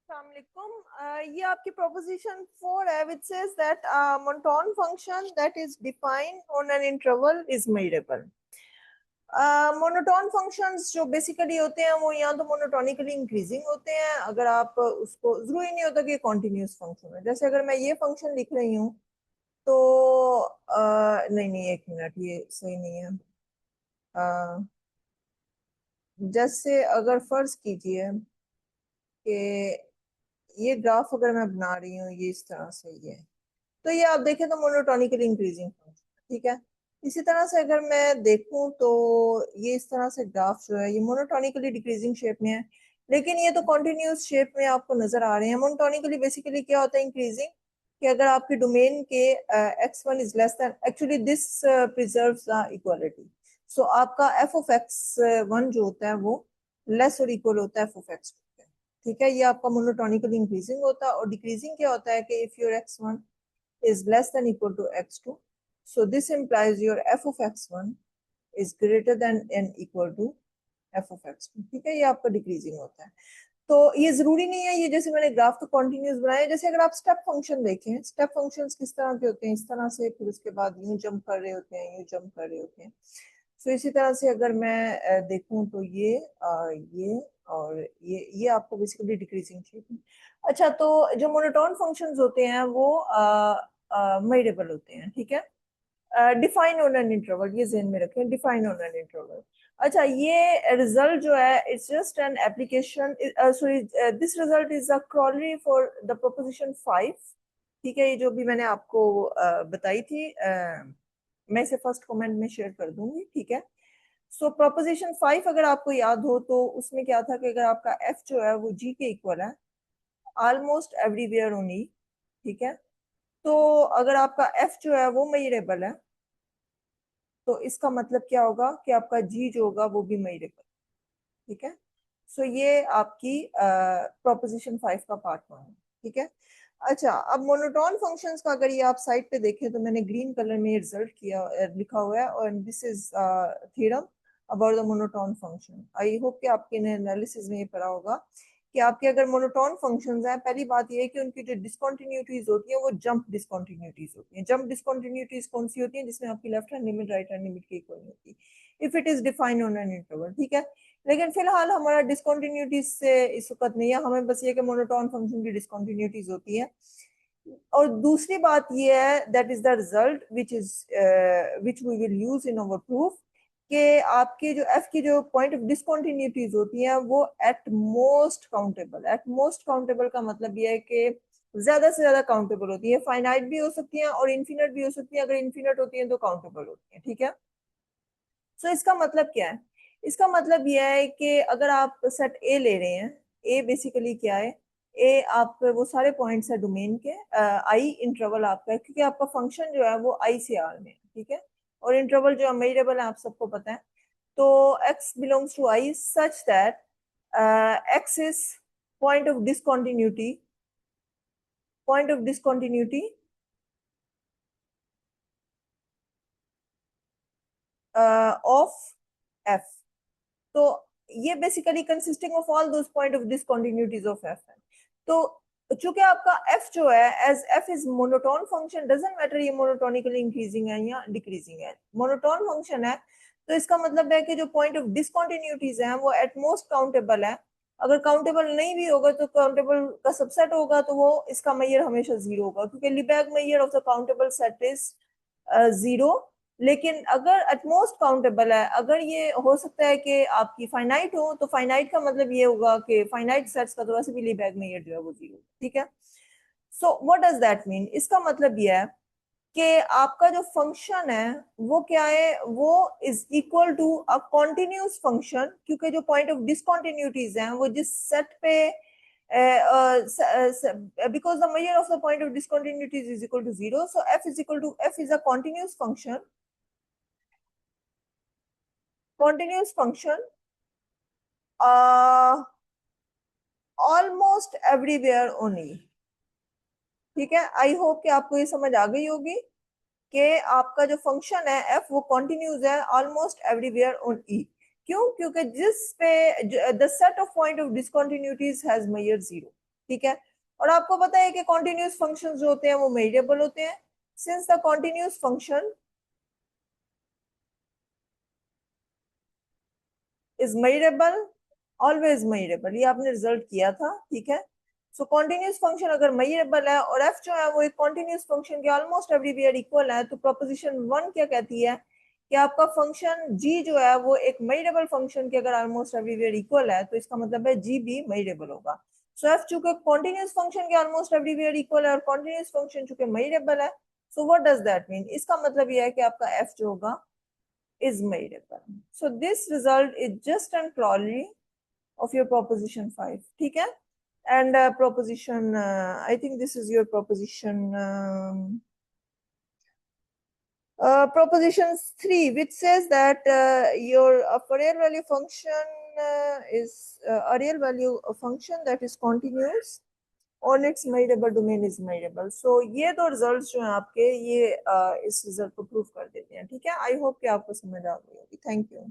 ये आपकी प्रोपोजिशन 4 है which says that monotone function that is defined on an interval is measurable. Monotone functions जो basically होते हैं वो या तो मोनोटोनिकली इंक्रीजिंग होते हैं, अगर आप उसको जरूरी नहीं होता कि कॉन्टिन्यूस फंक्शन है। जैसे अगर मैं ये फंक्शन लिख रही हूँ तो नहीं नहीं, एक मिनट, ये सही नहीं है। जैसे अगर फर्ज कीजिए कि ये ग्राफ अगर मैं बना रही हूँ ये इस तरह से, ये तो ये आप देखें तो मोनोटोनिकली इंक्रीजिंग फंक्शन, ठीक है। इसी तरह से अगर मैं देखूं तो ये इस तरह से ग्राफ जो है ये मोनोटोनिकली डिक्रीजिंग शेप में है, लेकिन ये तो कॉन्टिन्यूस शेप में आपको नजर आ रहे हैं। मोनोटोनिकली बेसिकली क्या होता है इंक्रीजिंग, कि अगर आपके डोमेन के x1 is less than, actually this preserves the equality. So आपका एफ ऑफ एक्स वन जो होता है वो लेस और इक्वल होता है एफ ऑफ एक्स टू, ठीक है। ये आपका मोनोटोनिकली इंक्रीजिंग होता है। और डिक्रीजिंग क्या होता है कि if your x1 is less than equal to x2, so this implies your f of x1 is greater than and equal to f of x2, ठीक है। ये आपका डिक्रीजिंग होता है। तो ये जरूरी नहीं है, ये जैसे मैंने ग्राफ तो कॉन्टिन्यूस बनाया, जैसे अगर आप स्टेप फंक्शन देखें, स्टेप फंक्शंस किस तरह के होते हैं, इस तरह से, फिर उसके बाद यूं जंप कर रहे होते हैं, यूं जंप कर रहे होते हैं। सो इसी तरह से अगर मैं देखूं तो ये और ये आपको बेसिकली डिक्रीजिंग शेप में। अच्छा, तो जो मोनोटोन फंक्शंस होते हैं वो मेजरेबल होते हैं, ठीक है। डिफाइन ऑन एन इंटरवल, ये ज़हन में रखें, डिफाइन ऑन एन इंटरवल। अच्छा, ये रिजल्ट जो है it's just an application, sorry, this result is a corollary for the proposition 5, ठीक है। ये जो भी मैंने आपको बताई थी, मैं इसे फर्स्ट कमेंट में शेयर कर दूंगी, ठीक है। सो प्रोपोजिशन 5 अगर आपको याद हो तो उसमें क्या था कि अगर आपका एफ जो है वो जी के इक्वल है ऑलमोस्ट एवरीवेयर ऑन ई, ठीक है, तो अगर आपका एफ जो है वो मेजरेबल है तो इसका मतलब क्या होगा कि आपका जी जो होगा वो भी मेजरेबल, ठीक है। सो ये आपकी प्रोपोजिशन 5 का पार्ट 1 है, ठीक है। अच्छा, अब मोनोटोन फंक्शंस का अगर ये आप साइड पे देखें तो मैंने ग्रीन कलर में ये रिजल्ट किया लिखा हुआ है, और this is theorem about the monotone function. I hope कि आपके एनालिसिस में ये पढ़ा होगा कि आपके अगर मोनोटोन फंक्शंस हैं, पहली बात ये है कि उनकी जो डिसकंटिन्यूटीज होती हैं वो जंप डिसकंटिन्यूटीज होती हैं। जंप डिसकंटिन्यूटीज कौन सी होती हैं? जिसमें आपकी left hand limit right hand limit की इक्वल नहीं होती, if it is defined on an interval, ठीक है। लेकिन फिलहाल हमारा डिसकंटिन्यूटीज से इस वक्त नहीं है, हमें बस ये कि मोनोटोन फंक्शन की डिसकंटिन्यूटीज होती है। और दूसरी बात ये है, that is the result which we will use in our proof, कि आपके जो एफ की जो पॉइंट ऑफ डिसकंटिन्यूटीज होती हैं वो at most countable, at most countable का मतलब ये है कि ज्यादा से ज्यादा काउंटेबल होती है। फाइनाइट भी हो सकती हैं और इन्फिनिट भी हो सकती है। अगर इन्फिनिट होती है तो काउंटेबल होती है, ठीक है। सो इसका मतलब क्या है? इसका मतलब यह है कि अगर आप सेट ए ले रहे हैं, ए बेसिकली क्या है? ए आप वो सारे पॉइंट्स है डोमेन के, आई इंटरवल आपका है, क्योंकि आपका फंक्शन जो है वो आई से आर में है, ठीक है। और इंटरवल जो मेजरेबल है आप सबको पता है। तो x belongs to i such that x is point of discontinuity, point of discontinuity of f। तो ये basically consisting of all those point of discontinuities of F है। तो चूंकि आपका एफ जो है, as F is monotone function, doesn't matter ये monotonically increasing है या डिक्रीजिंग है, मोनोटोन फंक्शन है, तो इसका मतलब है कि जो पॉइंट ऑफ डिसकंटिन्यूटीज हैं वो एट मोस्ट काउंटेबल है। अगर काउंटेबल नहीं भी होगा तो काउंटेबल का सबसेट होगा तो वो इसका मेजर हमेशा जीरो होगा, क्योंकि Lebesgue measure of the countable set is zero. लेकिन अगर एटमोस्ट काउंटेबल है, अगर ये हो सकता है कि आपकी फाइनाइट हो, तो फाइनाइट का मतलब ये होगा कि फाइनाइट सेट्स का तो वैसे भी लीबैग मेजर जो है वो जीरो, ठीक है। So what does that mean? इसका मतलब ये है कि आपका जो फंक्शन है वो क्या है? वो is equal to a continuous function, क्योंकि जो पॉइंट ऑफ डिसकंटिन्यूटीज हैं वो जिस सेट पे, because the measure of the point of discontinuities is equal to zero, so f is a continuous function, continuous function almost everywhere only, ठीक है। I hope कि आपको ये समझ आ गई होगी कि आपका जो फंक्शन है एफ वो कॉन्टिन्यूस है ऑलमोस्ट एवरीवेयर ऑन ई। क्यों? क्योंकि जिस पे the set of point of discontinuities has measure zero, ठीक है। और आपको पता है कि कॉन्टिन्यूस फंक्शन जो होते हैं वो मेजरेबल होते हैं। Since the continuous function is measurable, always measurable, ये आपने रिजल्ट किया था, ठीक है। सो कॉन्टिन्यूस फंक्शन अगर मेजरेबल है और एफ जो है वो एक कॉन्टिन्यूस फंक्शन के ऑलमोस्ट एवरीवेयर इक्वल है, तो प्रोपोजिशन 1 क्या कहती है कि आपका फंक्शन जी जो है वो एक मेजरेबल फंक्शन के अगर ऑलमोस्ट एवरीवेयर इक्वल है, तो इसका मतलब है जी भी मेजरेबल होगा। सो एफ चूंकि कॉन्टिन्यूस फंक्शन के ऑलमोस्ट एवरीवेयर इक्वल है और कॉन्टिन्यूस फंक्शन चूंकि मेजरेबल है, so what does that mean, इसका मतलब यह है कि आपका एफ जो होगा is made up. So this result is just and purely of your proposition 5, ठीक है। And proposition I think this is your proposition proposition 3, which says that your for real value function is a real value function that is continuous on its measurable domain is measurable. So ये दो results जो हैं आपके, ये इस result को prove कर देते हैं, ठीक है। आई होप कि आपको समझ आ गई होगी। Thank you.